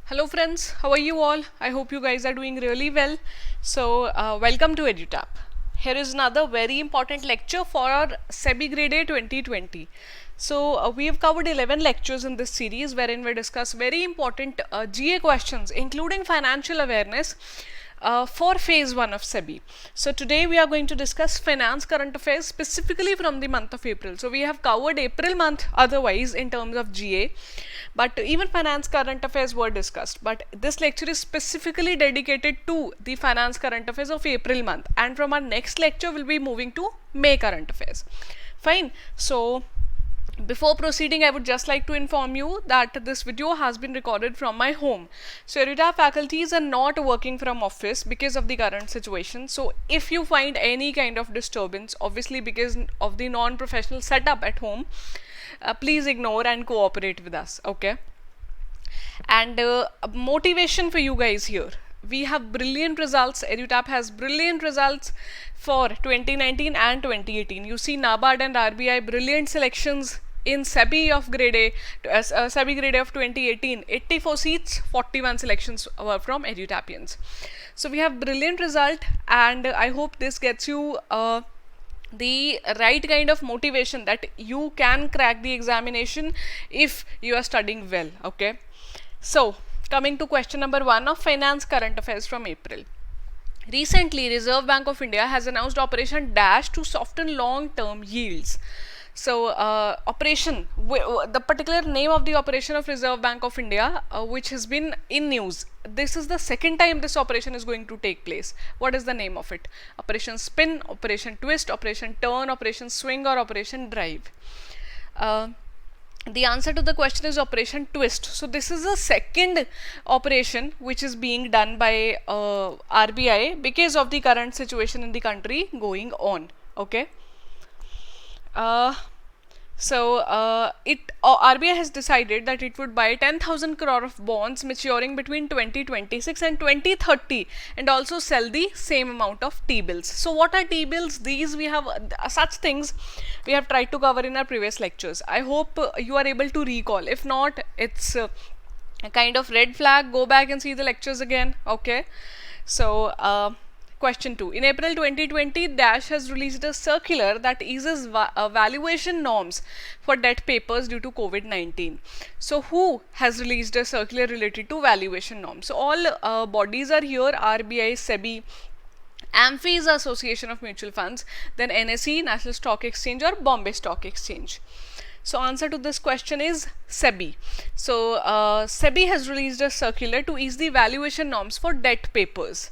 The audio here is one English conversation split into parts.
Hello friends, how are you all? I hope you guys are doing really well. So welcome to EduTap. Here is another very important lecture for our SEBI Grade A 2020. So we have covered 11 lectures in this series wherein we discuss very important GA questions including financial awareness for phase 1 of SEBI. So today we are going to discuss finance current affairs specifically from the month of April. So we have covered April month otherwise in terms of GA, but even finance current affairs were discussed. But this lecture is specifically dedicated to the finance current affairs of April month, and from our next lecture we'll be moving to May current affairs. Fine. So before proceeding, I would just like to inform you that this video has been recorded from my home. So EduTap faculties are not working from office because of the current situation. So if you find any kind of disturbance, obviously because of the non-professional setup at home, please ignore and cooperate with us, okay? And motivation for you guys here. We have brilliant results. EduTap has brilliant results for 2019 and 2018. You see NABARD and RBI brilliant selections in SEBI of grade A, SEBI grade A of 2018, 84 seats, 41 selections were from EduTapians. So we have brilliant result, and I hope this gets you the right kind of motivation that you can crack the examination if you are studying well, okay? So coming to question number 1 of finance current affairs from April. Recently, Reserve Bank of India has announced Operation Dash to soften long-term yields. So the particular name of the operation of Reserve Bank of India, which has been in news. This is the second time this operation is going to take place. What is the name of it? Operation Spin, Operation Twist, Operation Turn, Operation Swing, or Operation Drive? The answer to the question is Operation Twist. So this is the second operation which is being done by RBI because of the current situation in the country going on, okay? RBI has decided that it would buy 10,000 crore of bonds maturing between 2026 and 2030 and also sell the same amount of T-bills. So what are T-bills? These we have such things we have tried to cover in our previous lectures. I hope you are able to recall. If not, it's a kind of red flag. Go back and see the lectures again, okay? So question 2. In April 2020, Dash has released a circular that eases valuation norms for debt papers due to COVID-19. So who has released a circular related to valuation norms? So all bodies are here: RBI, SEBI, AMFI is Association of Mutual Funds, then NSE, National Stock Exchange, or Bombay Stock Exchange. So answer to this question is SEBI. So SEBI has released a circular to ease the valuation norms for debt papers.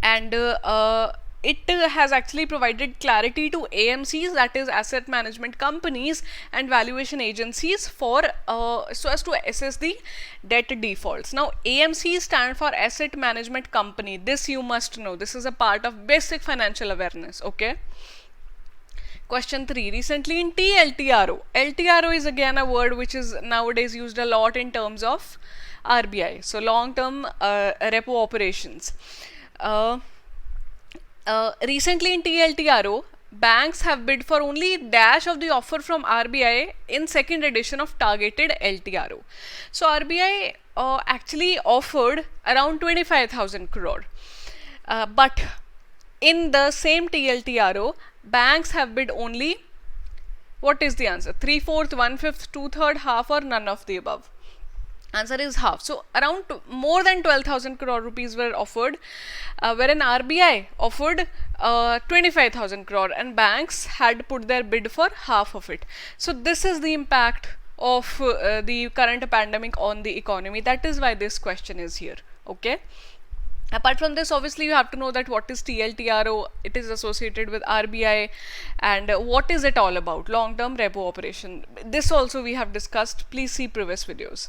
And it has actually provided clarity to AMCs, that is asset management companies, and valuation agencies for so as to assess the debt defaults. Now AMCs stand for asset management company. This you must know. This is a part of basic financial awareness, okay? Question 3. Recently in TLTRO. LTRO is again a word which is nowadays used a lot in terms of RBI. So long-term repo operations. Recently in TLTRO, banks have bid for only dash of the offer from RBI in second edition of targeted LTRO. So RBI actually offered around 25,000 crore. But in the same TLTRO, banks have bid only, what is the answer? 3/4, 1/5, 2/3, half, or none of the above? Answer is half. So around more than 12,000 crore rupees were offered, wherein RBI offered 25,000 crore and banks had put their bid for half of it. So this is the impact of the current pandemic on the economy. That is why this question is here, okay? Apart from this, obviously you have to know that what is TLTRO, it is associated with RBI, and what is it all about? Long-term repo operation. This also we have discussed. Please see previous videos.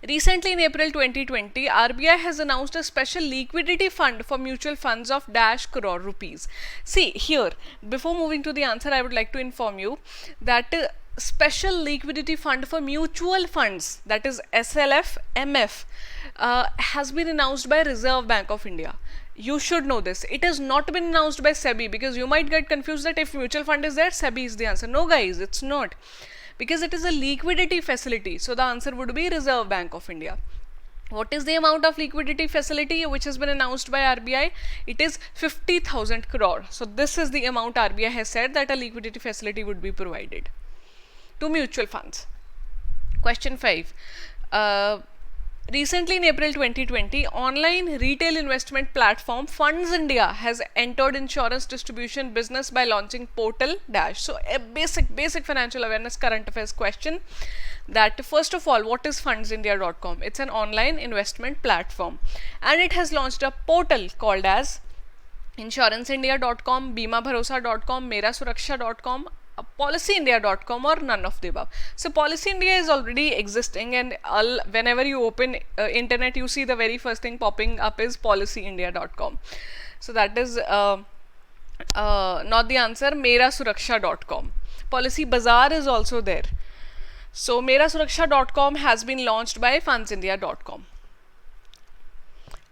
Recently in April 2020, RBI has announced a special liquidity fund for mutual funds of dash crore rupees. See here, before moving to the answer, I would like to inform you that special liquidity fund for mutual funds, that is SLF MF, has been announced by Reserve Bank of India. You should know this. It has not been announced by SEBI, because you might get confused that if mutual fund is there, SEBI is the answer. No guys, it's not. Because it is a liquidity facility. So the answer would be Reserve Bank of India. What is the amount of liquidity facility which has been announced by RBI? It is 50,000 crore. So this is the amount RBI has said that a liquidity facility would be provided to mutual funds. Question 5. Recently in April 2020, online retail investment platform Funds India has entered insurance distribution business by launching Portal Dash. So a basic financial awareness current affairs question, that first of all, what is fundsindia.com? It's an online investment platform and it has launched a portal called as insuranceindia.com, beemabharosa.com, merasuraksha.com, policyindia.com, or none of the above. So Policy India is already existing, and whenever you open internet, you see the very first thing popping up is policyindia.com. So that is not the answer. merasuraksha.com. Policy Bazaar is also there. So merasuraksha.com has been launched by fundsindia.com.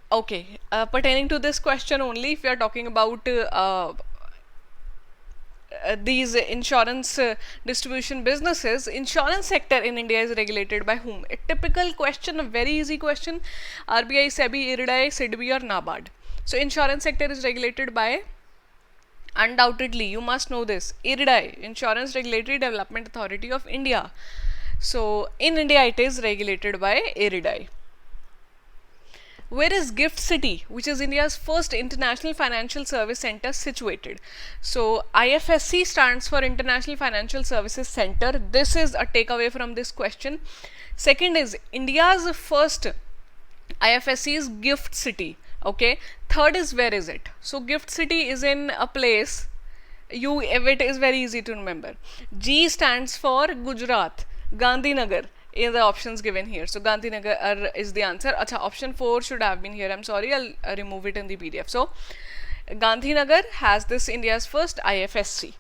Okay, pertaining to this question only, if we are talking about these insurance distribution businesses, insurance sector in India is regulated by whom? A typical question, a very easy question. RBI, SEBI, IRDAI, SIDBI, or NABARD. So insurance sector is regulated by, undoubtedly, you must know this, IRDAI, Insurance Regulatory Development Authority of India. So in India it is regulated by IRDAI. Where is GIFT City, which is India's first international financial service center, situated? So IFSC stands for International Financial Services Center. This is a takeaway from this question. Second is India's first IFSC is GIFT City. Okay. Third is where is it? So GIFT City is in a place, it is very easy to remember. G stands for Gujarat, Gandhinagar. In the options given here. So Gandhinagar is the answer. Acha, option 4 should have been here. I'm sorry, I'll remove it in the PDF. So Gandhinagar has this India's first IFSC.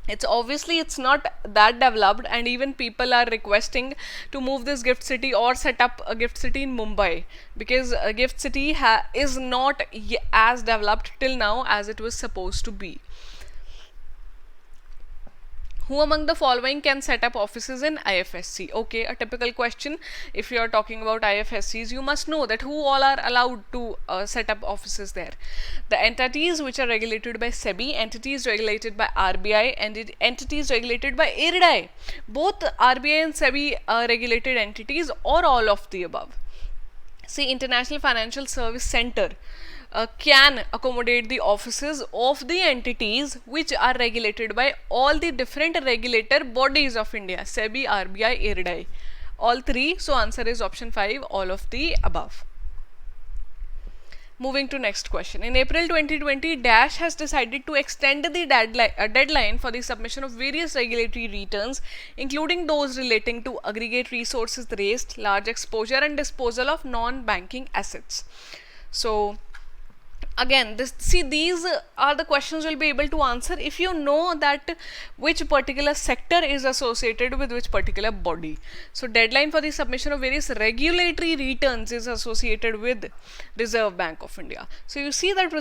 It's not that developed, and even people are requesting to move this GIFT City or set up a GIFT City in Mumbai, because a GIFT City is not as developed till now as it was supposed to be. Who among the following can set up offices in IFSC? Okay, a typical question. If you are talking about IFSCs, you must know that who all are allowed to set up offices there. The entities which are regulated by SEBI, entities regulated by RBI, and entities regulated by IRDAI. Both RBI and SEBI are regulated entities, or all of the above. See, International Financial Service Center can accommodate the offices of the entities which are regulated by all the different regulator bodies of India, SEBI, RBI, IRDAI, all three. So answer is option 5, all of the above. Moving to next question. In April 2020, Dash has decided to extend the deadline for the submission of various regulatory returns, including those relating to aggregate resources raised, large exposure, and disposal of non-banking assets. So again, these are the questions you'll be able to answer if you know that which particular sector is associated with which particular body. So deadline for the submission of various regulatory returns is associated with Reserve Bank of India. So you see that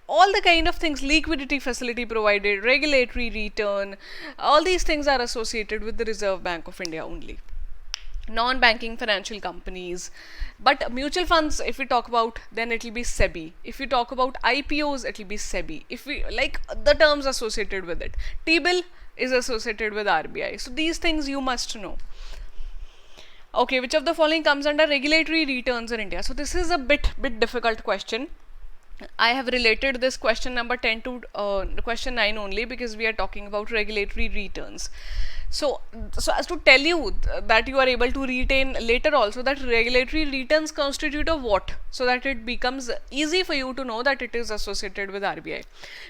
all the kind of things, liquidity facility provided, regulatory return, all these things are associated with the Reserve Bank of India only. Non-banking financial companies, but mutual funds, if we talk about, then it will be SEBI. If we talk about IPOs, it will be SEBI. If we like the terms associated with it, T-bill is associated with RBI. So these things you must know. Okay, which of the following comes under regulatory returns in India? So this is a bit difficult question. I have related this question number 10 to question 9 only, because we are talking about regulatory returns. So as to tell you that you are able to retain later also, that regulatory returns constitute of what, so that it becomes easy for you to know that it is associated with RBI.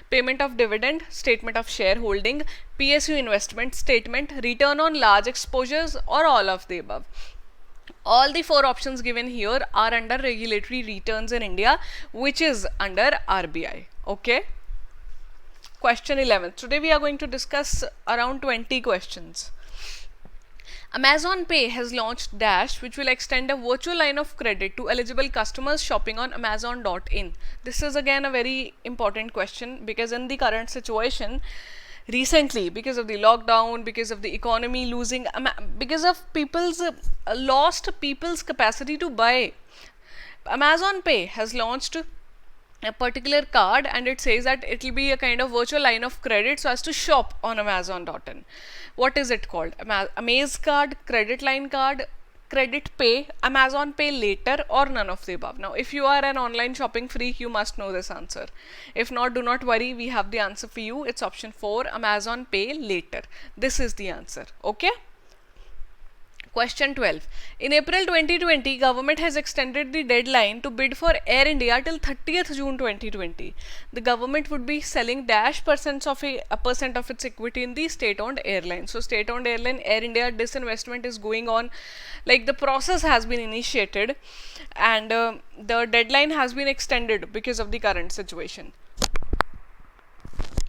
Payment of dividend, statement of shareholding, PSU investment statement, return on large exposures, or all of the above. All the 4 options given here are under regulatory returns in India, which is under RBI. Okay. Question 11. Today we are going to discuss around 20 questions. Amazon Pay has launched Dash, which will extend a virtual line of credit to eligible customers shopping on Amazon.in. This is again a very important question, because in the current situation, recently because of the lockdown, because of the economy losing, because of people's lost people's capacity to buy. Amazon Pay has launched a particular card, and it says that it will be a kind of virtual line of credit so as to shop on Amazon.in. What is it called? Amaze card, credit line card, credit pay, Amazon Pay later, or none of the above. Now if you are an online shopping freak, you must know this answer. If not, do not worry, we have the answer for you. It's option 4, Amazon Pay later. This is the answer. Okay. Question 12. In April 2020, government has extended the deadline to bid for Air India till 30th June 2020. The government would be selling dash percent of its equity in the state-owned airline. So state-owned airline Air India disinvestment is going on. Like, the process has been initiated, and the deadline has been extended because of the current situation.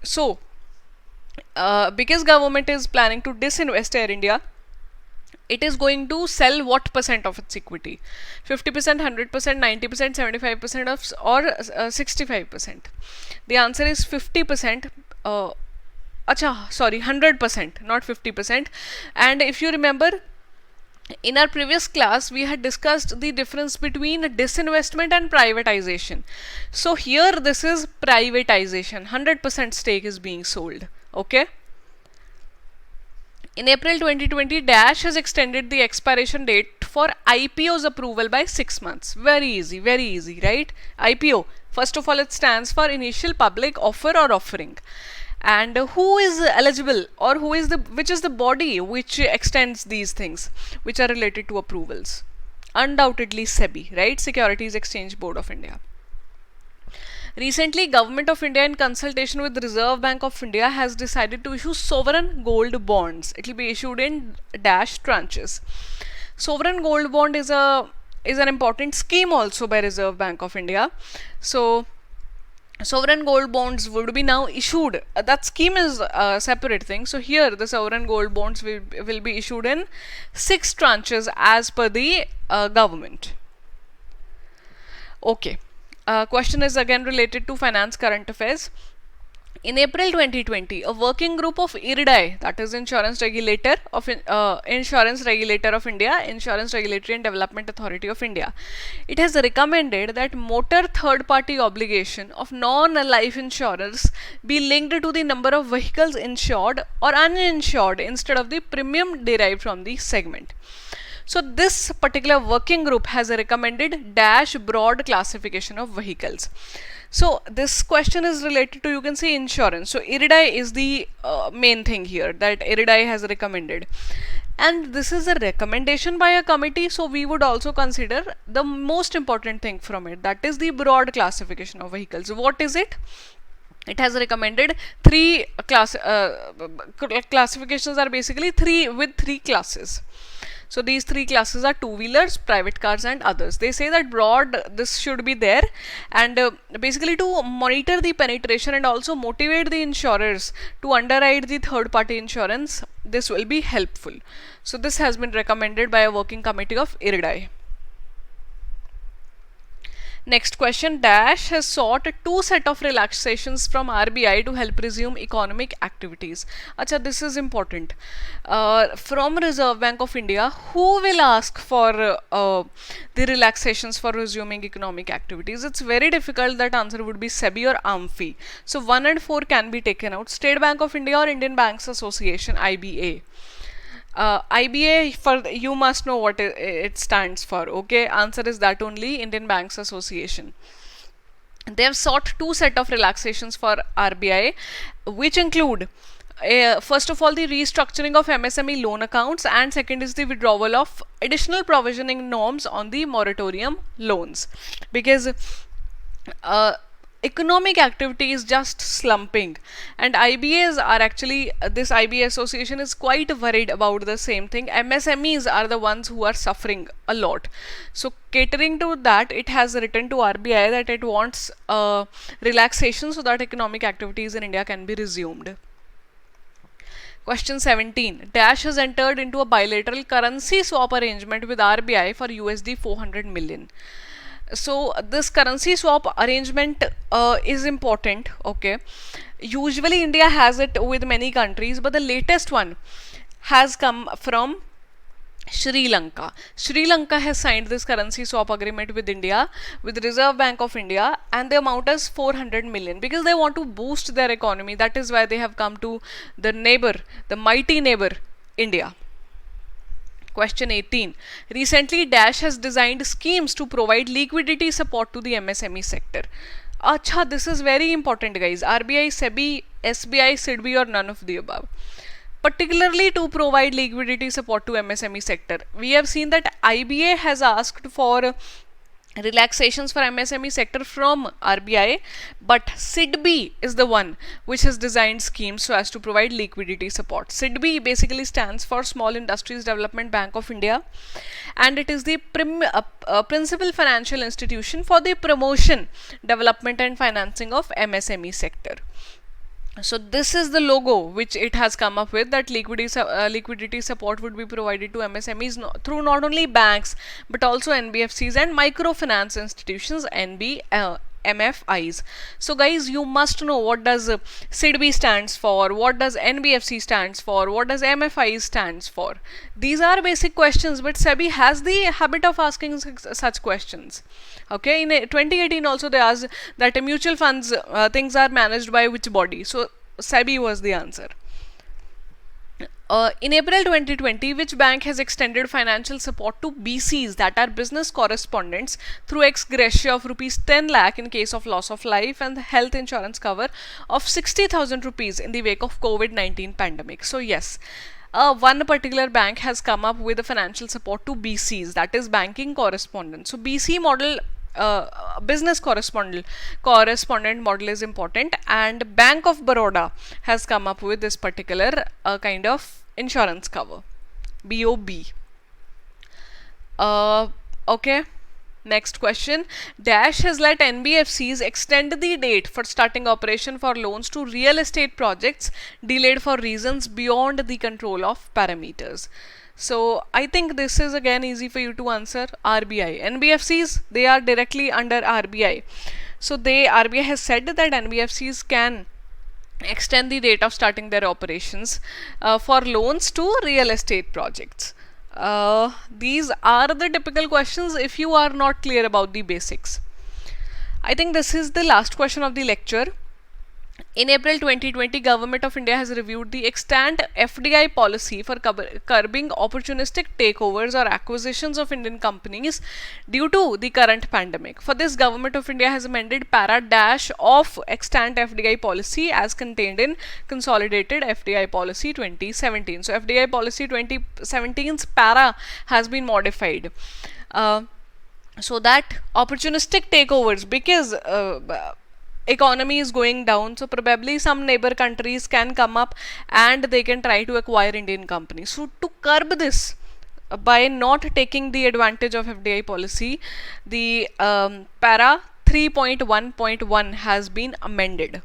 So because government is planning to disinvest Air India, it is going to sell what percent of its equity? 50%, 100%, 90%, 75% of, or 65%? The answer is 50%. Sorry, 100%, not 50%. And if you remember, in our previous class, we had discussed the difference between disinvestment and privatization. So here this is privatization. 100% stake is being sold. Okay. In April 2020, Dash has extended the expiration date for IPO's approval by 6 months. Very easy, right? IPO, first of all, it stands for Initial Public Offer or Offering. And who is eligible, or which is the body which extends these things which are related to approvals? Undoubtedly SEBI, right? Securities Exchange Board of India. Recently, Government of India, in consultation with the Reserve Bank of India, has decided to issue sovereign gold bonds. It will be issued in dash tranches. Sovereign gold bond is an important scheme also by Reserve Bank of India. So sovereign gold bonds would be now issued. That scheme is a separate thing. So here the sovereign gold bonds will be issued in 6 tranches as per the government. Okay. Question is again related to finance current affairs. In April 2020, a working group of IRDAI, that is Insurance Regulator of India, Insurance Regulatory and Development Authority of India, it has recommended that motor third-party obligation of non-life insurers be linked to the number of vehicles insured or uninsured instead of the premium derived from the segment. So this particular working group has recommended dash broad classification of vehicles. So this question is related to, you can say, insurance. So IRDAI is the main thing here that IRDAI has recommended. And this is a recommendation by a committee, so we would also consider the most important thing from it, that is the broad classification of vehicles. What is it? It has recommended 3 classifications are basically 3 classes. So these 3 classes are two-wheelers, private cars and others. They say that broad this should be there, and basically to monitor the penetration and also motivate the insurers to underwrite the third-party insurance, this will be helpful. So this has been recommended by a working committee of IRDAI. Next question, Dash has sought 2 set of relaxations from RBI to help resume economic activities. Acha, this is important. From Reserve Bank of India, who will ask for the relaxations for resuming economic activities? It's very difficult. That answer would be SEBI or AMFI. So 1 and 4 can be taken out. State Bank of India or Indian Banks Association, IBA. IBA, for you must know what it stands for. Okay, answer is that only, Indian Banks Association. They have sought 2 set of relaxations for RBI, which include first of all the restructuring of MSME loan accounts, and second is the withdrawal of additional provisioning norms on the moratorium loans, because economic activity is just slumping, and IBAs are actually, this IBA association is quite worried about the same thing. MSMEs are the ones who are suffering a lot. So catering to that, it has written to RBI that it wants relaxation so that economic activities in India can be resumed. Question 17. Dash has entered into a bilateral currency swap arrangement with RBI for USD 400 million. So this currency swap arrangement is important. Okay, usually India has it with many countries, but the latest one has come from Sri Lanka. Sri Lanka has signed this currency swap agreement with India, with Reserve Bank of India, and the amount is 400 million because they want to boost their economy. That is why they have come to the neighbor, the mighty neighbor, India. Question 18. Recently, Dash has designed schemes to provide liquidity support to the MSME sector. Acha, this is very important, guys. RBI, SEBI, SBI, SIDBI, or none of the above. Particularly to provide liquidity support to MSME sector. We have seen that IBA has asked for relaxations for MSME sector from RBI, but SIDBI is the one which has designed schemes so as to provide liquidity support. SIDBI basically stands for Small Industries Development Bank of India, and it is the principal financial institution for the promotion, development and financing of MSME sector. So this is the logo which it has come up with, that liquidity support would be provided to MSMEs through not only banks but also NBFCs and microfinance institutions, MFIs. So guys, you must know what does SIDBI stands for, what does NBFC stands for, what does MFI stands for. These are basic questions, but SEBI has the habit of asking such questions. Okay, in 2018 also they asked that mutual funds things are managed by which body. So SEBI was the answer. In April 2020, which bank has extended financial support to BCs, that are business correspondents, through ex gratia of rupees 10 lakh in case of loss of life and health insurance cover of 60,000 rupees in the wake of COVID-19 pandemic? So yes, one particular bank has come up with a financial support to BCs, that is banking correspondents. So BC model, business correspondent model is important, and Bank of Baroda has come up with this particular kind of insurance cover, BOB. Okay, next question. Dash has let NBFCs extend the date for starting operation for loans to real estate projects delayed for reasons beyond the control of parameters. So I think this is again easy for you to answer. RBI. NBFCs, they are directly under RBI. So RBI has said that NBFCs can extend the date of starting their operations for loans to real estate projects. These are the typical questions if you are not clear about the basics. I think this is the last question of the lecture. In April 2020, Government of India has reviewed the extant FDI policy for curbing opportunistic takeovers or acquisitions of Indian companies due to the current pandemic. For this, Government of India has amended para dash of extant FDI policy as contained in Consolidated FDI Policy 2017. So FDI Policy 2017's para has been modified. So that opportunistic takeovers, because economy is going down, so probably some neighbor countries can come up and they can try to acquire Indian companies. So to curb this, by not taking the advantage of FDI policy, the para 3.1.1 has been amended.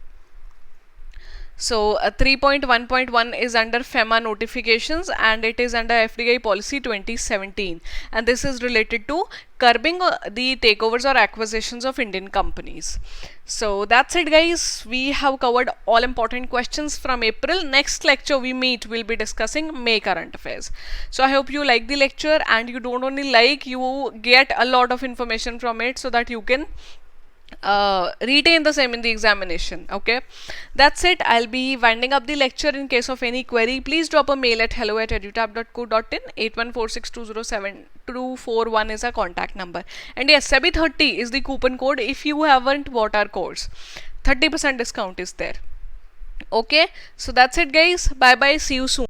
So 3.1.1 is under FEMA notifications and it is under FDI policy 2017, and this is related to curbing the takeovers or acquisitions of Indian companies. So that's it guys, we have covered all important questions from April. Next lecture we meet, we'll be discussing May current affairs. So I hope you like the lecture, and you don't only like, you get a lot of information from it so that you can retain the same in the examination. Okay, that's it. I'll be winding up the lecture. In case of any query, please drop a mail at hello@edutab.co.in. 8146207241 is our contact number, and yes, SEBI 30 is the coupon code if you haven't bought our course. 30% discount is there. Okay, so that's it guys, bye bye, see you soon.